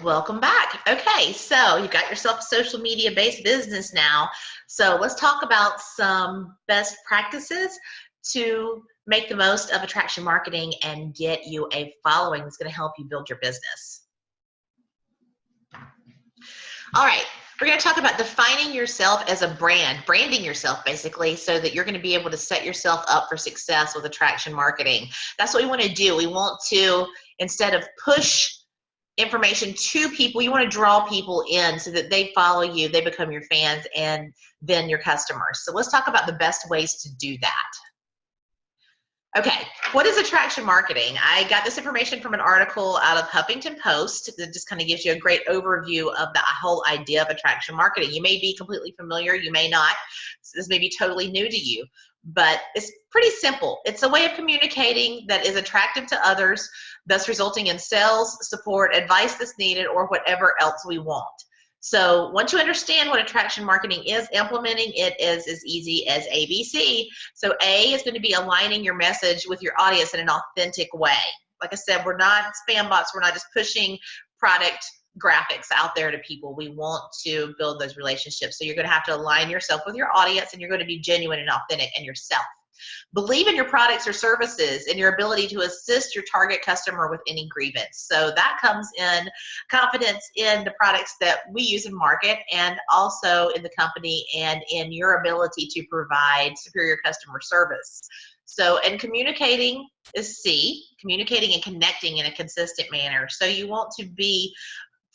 Welcome back. Okay, so you've got yourself a social media based business now. So let's talk about some best practices to make the most of attraction marketing and get you a following that's going to help you build your business. All right, we're going to talk about defining yourself as a brand, branding yourself basically, so that you're going to be able to set yourself up for success with attraction marketing. That's what we want to do. We want to, instead of push information to people, you want to draw people in so that they follow you, they become your fans, and then your customers. So let's talk about the best ways to do that. Okay, what is attraction marketing? I got this information from an article out of Huffington Post that just kind of gives you a great overview of the whole idea of attraction marketing. You may be completely familiar, you may not. This may be totally new to you, but it's pretty simple. It's a way of communicating that is attractive to others, thus resulting in sales, support, advice that's needed, or whatever else we want. So once you understand what attraction marketing is, implementing it is as easy as ABC. So A is going to be aligning your message with your audience in an authentic way. Like I said, we're not spam bots. We're not just pushing product graphics out there to people. We want to build those relationships. So you're going to have to align yourself with your audience, and you're going to be genuine and authentic and yourself. Believe in your products or services and your ability to assist your target customer with any grievance. So that comes in confidence in the products that we use and market, and also in the company and in your ability to provide superior customer service. So, and communicating is C, communicating and connecting in a consistent manner. So you want to be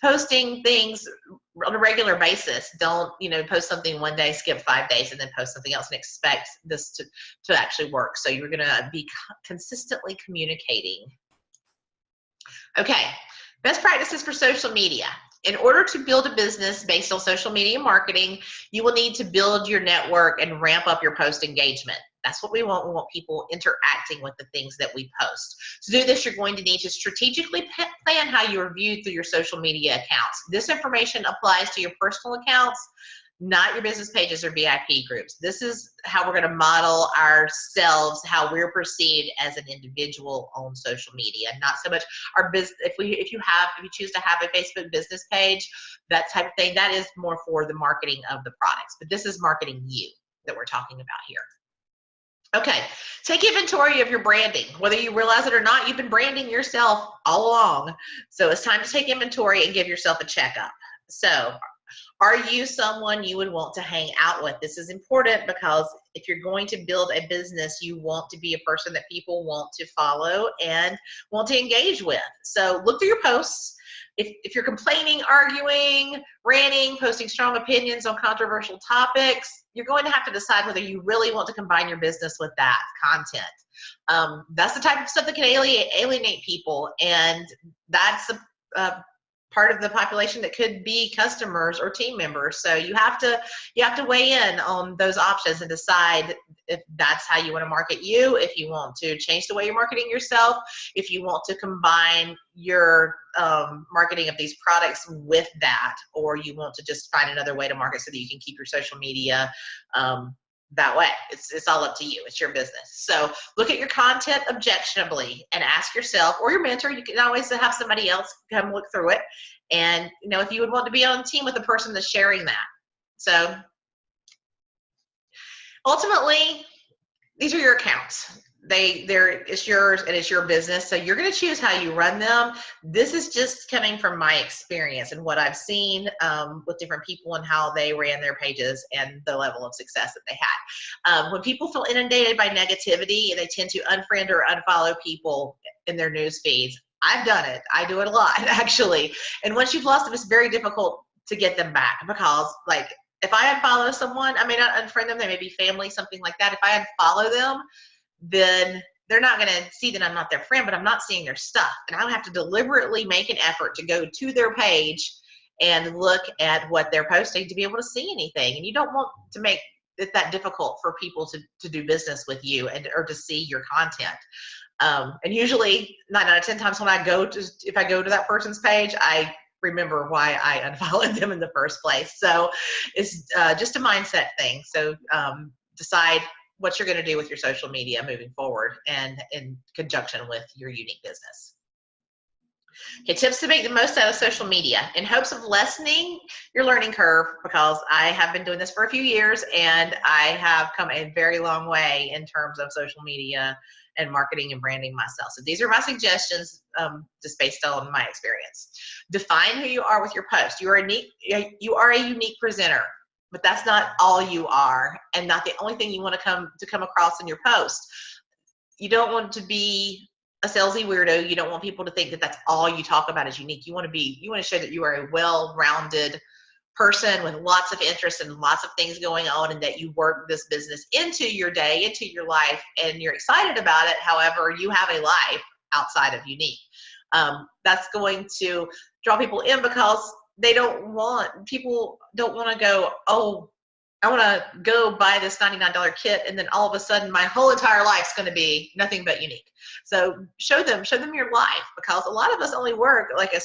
posting things on a regular basis. Don't, post something one day, skip 5 days, and then post something else and expect this to actually work. So you're going to be consistently communicating. Okay, best practices for social media. In order to build a business based on social media marketing, you will need to build your network and ramp up your post engagement. That's what we want. We want people interacting with the things that we post. To do this, you're going to need to strategically plan how you are viewed through your social media accounts. This information applies to your personal accounts, not your business pages or VIP groups. This is how we're going to model ourselves, how we're perceived as an individual on social media, not so much our business. If you choose to have a Facebook business page, that type of thing, that is more for the marketing of the products. But this is marketing you that we're talking about here. Okay, take inventory of your branding. Whether you realize it or not, you've been branding yourself all along. So it's time to take inventory and give yourself a checkup. So, are you someone you would want to hang out with? This is important because if you're going to build a business, you want to be a person that people want to follow and want to engage with. So look through your posts. If you're complaining, arguing, ranting, posting strong opinions on controversial topics, you're going to have to decide whether you really want to combine your business with that content. That's the type of stuff that can alienate people, and that's a part of the population that could be customers or team members. So you have to weigh in on those options and decide if that's how you want to market you, if you want to change the way you're marketing yourself, if you want to combine your marketing of these products with that, or you want to just find another way to market so that you can keep your social media that way. It's all up to you. It's your business. So look at your content objectionably and ask yourself, or your mentor, you can always have somebody else come look through it. And, if you would want to be on a team with the person that's sharing that. So ultimately, these are your accounts. It's yours and it's your business. So you're going to choose how you run them. This is just coming from my experience and what I've seen with different people and how they ran their pages and the level of success that they had. When people feel inundated by negativity, they tend to unfriend or unfollow people in their news feeds. I've done it. I do it a lot, actually. And once you've lost them, it's very difficult to get them back because, if I unfollow someone, I may not unfriend them, they may be family, something like that. If I unfollow them, then they're not going to see that I'm not their friend, but I'm not seeing their stuff. And I would have to deliberately make an effort to go to their page and look at what they're posting to be able to see anything. And you don't want to make it that difficult for people to do business with you or to see your content. And usually 9 out of 10 times if I go to that person's page, I remember why I unfollowed them in the first place. So it's just a mindset thing. So decide what you're going to do with your social media moving forward and in conjunction with your unique business. Okay, tips to make the most out of social media in hopes of lessening your learning curve, because I have been doing this for a few years and I have come a very long way in terms of social media and marketing and branding myself. So these are my suggestions, just based on my experience. Define who you are with your post. You are a unique presenter, but that's not all you are, and not the only thing you want to come across in your post. You don't want to be a salesy weirdo. You don't want people to think that that's all you talk about is unique. You want to show that you are a well-rounded person with lots of interests and lots of things going on, and that you work this business into your day, into your life, and you're excited about it. However, you have a life outside of unique. That's going to draw people in, because people don't want to go, oh, I want to go buy this $99 kit, and then all of a sudden my whole entire life's going to be nothing but unique. So show them your life, because a lot of us only work like a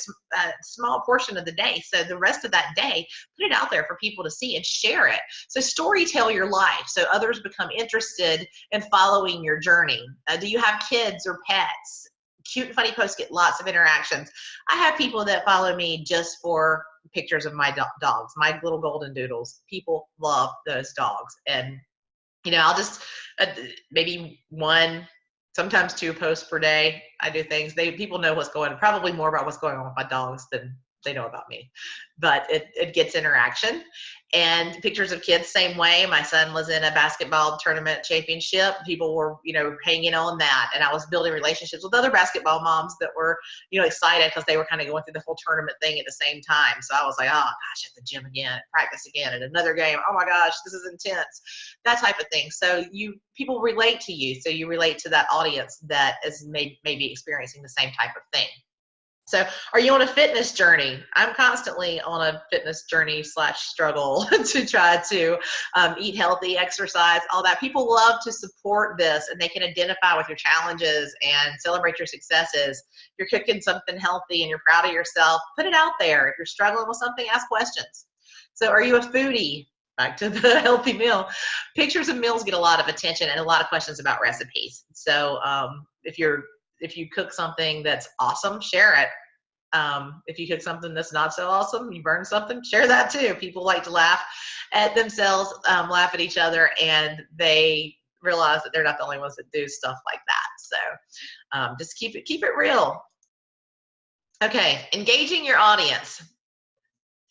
small portion of the day. So the rest of that day, put it out there for people to see and share it. So story tell your life so others become interested in following your journey. Do you have kids or pets? Cute and funny posts get lots of interactions. I have people that follow me just for pictures of my dogs, my little golden doodles. People love those dogs. And, I'll just maybe one, sometimes two posts per day. I do things. People know probably more about what's going on with my dogs than they know about me. But it gets interaction. And pictures of kids, same way. My son was in a basketball tournament championship. People were, hanging on that. And I was building relationships with other basketball moms that were, excited because they were kind of going through the whole tournament thing at the same time. So I was like, oh gosh, at the gym again, practice again, at another game. Oh my gosh, this is intense. That type of thing. So people relate to you. So you relate to that audience that is maybe experiencing the same type of thing. So are you on a fitness journey? I'm constantly on a fitness journey / struggle to try to eat healthy, exercise, all that. People love to support this, and they can identify with your challenges and celebrate your successes. If you're cooking something healthy and you're proud of yourself, put it out there. If you're struggling with something, ask questions. So are you a foodie? Back to the healthy meal. Pictures of meals get a lot of attention and a lot of questions about recipes. So if you cook something that's awesome, share it. If you cook something that's not so awesome, you burn something, share that too. People like to laugh at themselves, laugh at each other, and they realize that they're not the only ones that do stuff like that. So just keep it real. Okay, engaging your audience,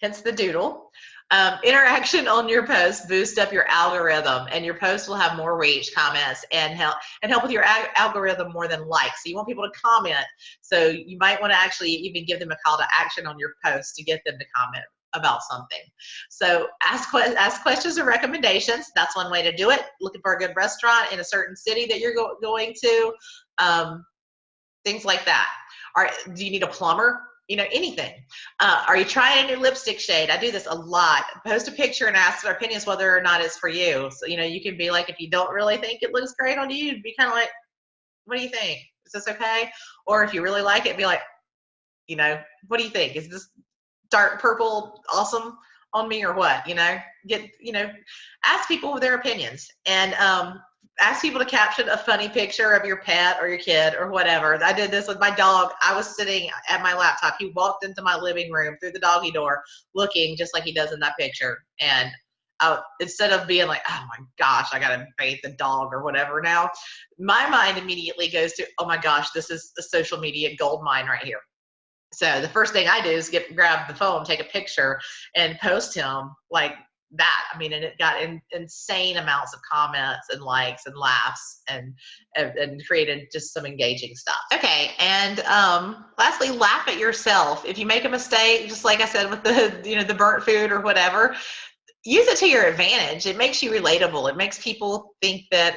hence the doodle. Interaction on your post boost up your algorithm, and your post will have more reach, comments, and help with your algorithm more than likes. So you want people to comment. So you might want to actually even give them a call to action on your post to get them to comment about something. So ask questions or recommendations. That's one way to do it. Looking for a good restaurant in a certain city that you're going to, things like that. Do you need a plumber? Anything. Are you trying a new lipstick shade? I do this a lot. Post a picture and ask their opinions whether or not it's for you. So, you can be like, if you don't really think it looks great on you, be kind of like, what do you think? Is this okay? Or if you really like it, be like, what do you think? Is this dark purple awesome on me or what? Ask people their opinions, and ask people to caption a funny picture of your pet or your kid or whatever. I did this with my dog. I was sitting at my laptop. He walked into my living room through the doggy door looking just like he does in that picture. And instead of being like, oh my gosh, I got to bathe the dog or whatever now, my mind immediately goes to, oh my gosh, this is a social media gold mine right here. So the first thing I do is grab the phone, take a picture, and post him like that. I mean, and it got insane amounts of comments and likes and laughs, and created just some engaging stuff. Okay, and lastly, laugh at yourself. If you make a mistake, just like I said with the the burnt food or whatever, use it to your advantage. It makes you relatable. It makes people think that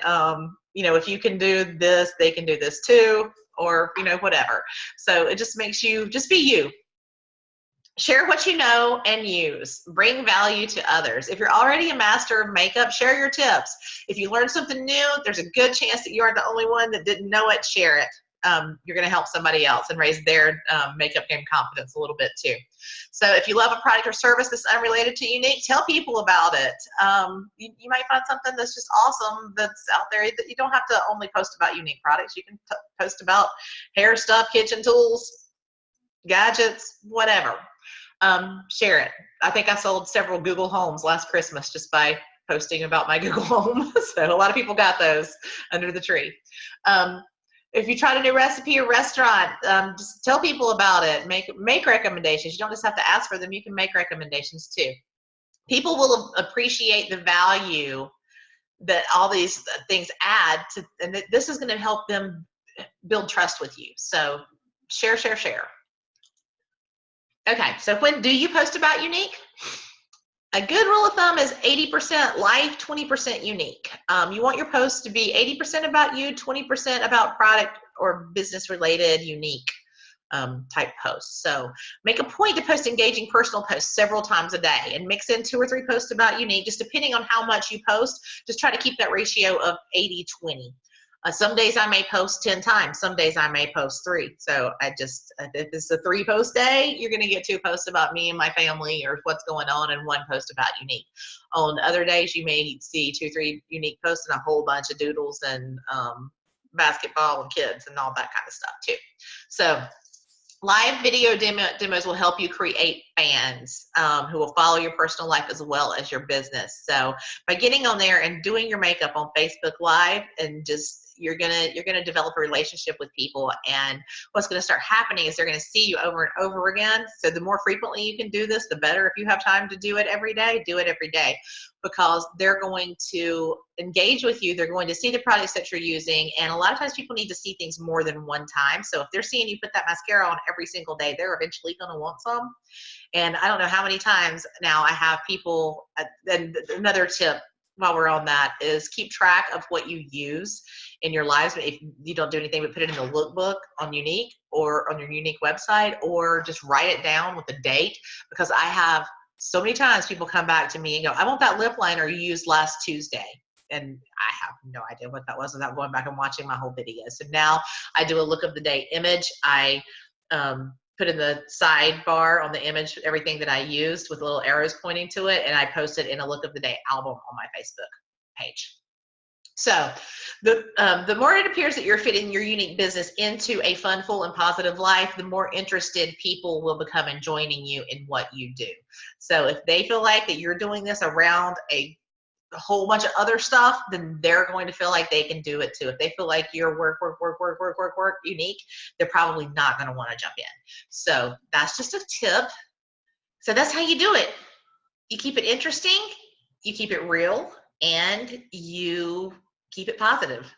if you can do this, they can do this too, or whatever. So it just makes you just be you. Share what you know and use. Bring value to others. If you're already a master of makeup, share your tips. If you learn something new, there's a good chance that you aren't the only one that didn't know it. Share it. You're going to help somebody else and raise their makeup game confidence a little bit too. So if you love a product or service that's unrelated to Younique, tell people about it. You might find something that's just awesome that's out there. That you don't have to only post about Younique products. You can post about hair stuff, kitchen tools, gadgets, whatever. Share it. I think I sold several Google Homes last Christmas just by posting about my Google Home. So a lot of people got those under the tree. If you tried a new recipe or restaurant, just tell people about it. Make recommendations. You don't just have to ask for them. You can make recommendations too. People will appreciate the value that all these things add to, and this is going to help them build trust with you. So share, share, share. Okay, so when do you post about unique? A good rule of thumb is 80% life, 20% unique. You want your posts to be 80% about you, 20% about product or business related unique type posts. So make a point to post engaging personal posts several times a day and mix in 2 or 3 posts about unique, just depending on how much you post. Just try to keep that ratio of 80-20. Some days I may post 10 times. Some days I may post 3. So I just, if it's a 3 post day, you're going to get 2 posts about me and my family or what's going on and 1 post about unique. On other days, you may see 2, 3 unique posts and a whole bunch of doodles and basketball and kids and all that kind of stuff too. So live video demos will help you create fans who will follow your personal life as well as your business. So by getting on there and doing your makeup on Facebook Live, and just you're gonna develop a relationship with people, and what's gonna start happening is they're gonna see you over and over again. So the more frequently you can do this, the better. If you have time to do it every day, do it every day, because they're going to engage with you. They're going to see the products that you're using, and a lot of times people need to see things more than one time. So if they're seeing you put that mascara on every single day, they're eventually going to want some. And I don't know how many times now I have people, and another tip while we're on that is keep track of what you use in your lives. If you don't do anything but put it in the lookbook on Unique or on your Unique website, or just write it down with a date, because I have so many times people come back to me and go, I want that lip liner you used last Tuesday. And I have no idea what that was without going back and watching my whole video. So now I do a look of the day image. I put in the sidebar on the image everything that I used with little arrows pointing to it, and I post it in a look of the day album on my Facebook page. So the more it appears that you're fitting your unique business into a fun, full, and positive life, the more interested people will become in joining you in what you do. So if they feel like that you're doing this around a whole bunch of other stuff, then they're going to feel like they can do it too. If they feel like you're work unique, they're probably not going to want to jump in. So that's just a tip. So that's how you do it. You keep it interesting, you keep it real, and you keep it positive.